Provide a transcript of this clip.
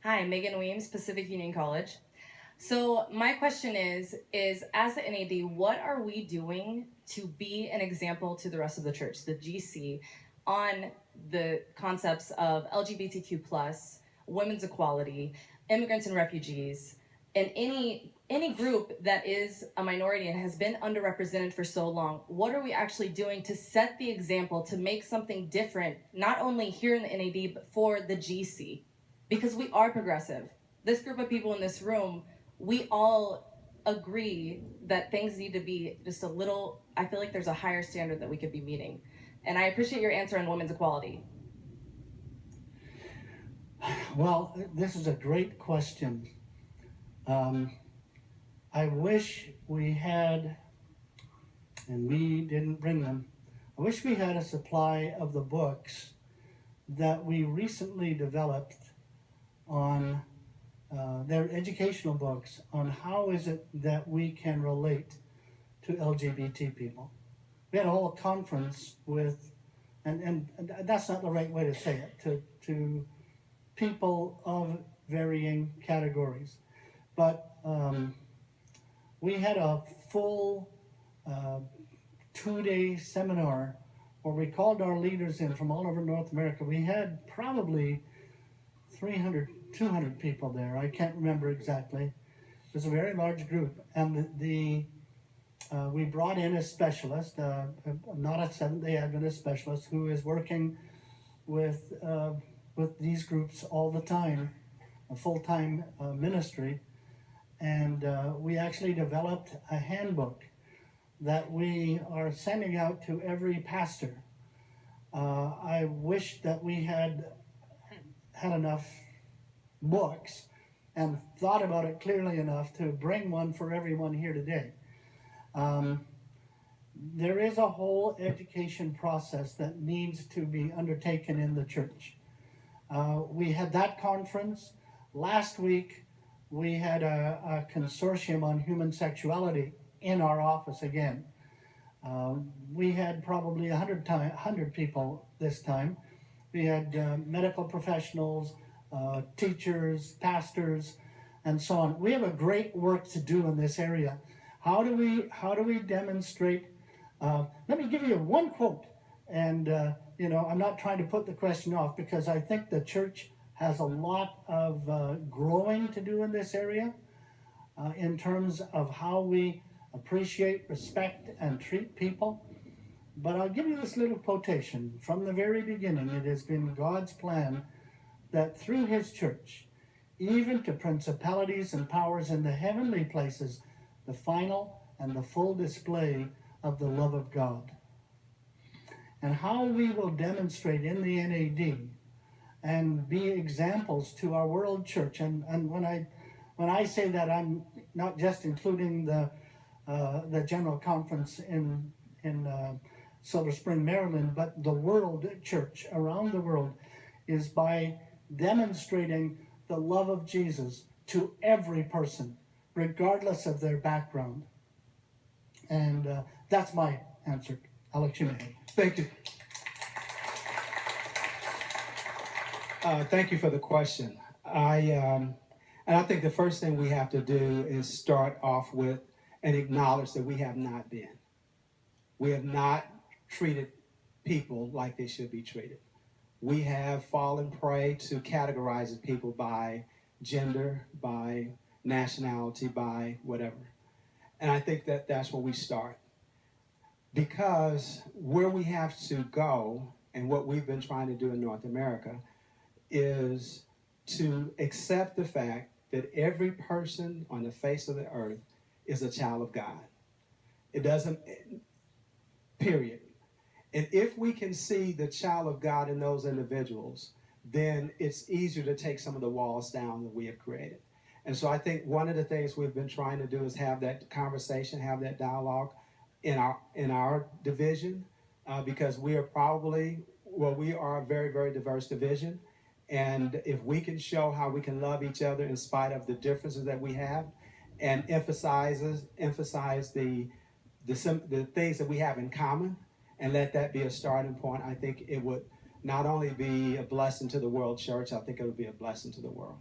Hi, Megan Weems, Pacific Union College. So my question is as the NAD, what are we doing to be an example to the rest of the church, the GC, on the concepts of LGBTQ plus, women's equality, immigrants and refugees, and any group that is a minority and has been underrepresented for so long? What are we actually doing to set the example, to make something different, not only here in the NAD, but for the GC? Because we are progressive. This group of people in this room, we all agree that things need to be just a little, I feel like there's a higher standard that we could be meeting. And I appreciate your answer on women's equality. Well, this is a great question. I wish we had, and we didn't bring them, I wish we had a supply of the books that we recently developed on their educational books on how is it that we can relate to LGBT people. We had a whole conference with, and that's not the right way to say it, to people of varying categories. But we had a full 2-day seminar where we called our leaders in from all over North America. We had probably 300, 200 people there. I can't remember exactly. It was a very large group. And we brought in a specialist, not a Seventh-day Adventist specialist, who is working with these groups all the time, a full-time ministry. And we actually developed a handbook that we are sending out to every pastor. I wish that we had enough books and thought about it clearly enough to bring one for everyone here today. There is a whole education process that needs to be undertaken in the church. We had that conference. Last week, we had a consortium on human sexuality in our office again. We had probably 100 people this time. We had medical professionals, teachers, pastors, and so on. We have a great work to do in this area. How do we demonstrate? Let me give you one quote, and I'm not trying to put the question off because I think the church has a lot of growing to do in this area in terms of how we appreciate, respect, and treat people. But I'll give you this little quotation. From the very beginning, it has been God's plan that through his church, even to principalities and powers in the heavenly places, the final and the full display of the love of God. And how we will demonstrate in the NAD and be examples to our world church. And when I say that, I'm not just including the general conference in Silver Spring, Maryland, but the world church around the world is by demonstrating the love of Jesus to every person, regardless of their background. And that's my answer. Alex, you may. Thank you. Thank you for the question. And I think the first thing we have to do is start off with and acknowledge that we have not been. We have not treated people like they should be treated. We have fallen prey to categorizing people by gender, by nationality, by whatever. And I think that that's where we start. Because where we have to go, and what we've been trying to do in North America, is to accept the fact that every person on the face of the earth is a child of God. It doesn't, period. And if we can see the child of God in those individuals, then it's easier to take some of the walls down that we have created. And so I think one of the things we've been trying to do is have that conversation, have that dialogue in our division, because we are we are a very, very diverse division. And if we can show how we can love each other in spite of the differences that we have, and emphasize the things that we have in common, and let that be a starting point, I think it would not only be a blessing to the world church, I think it would be a blessing to the world.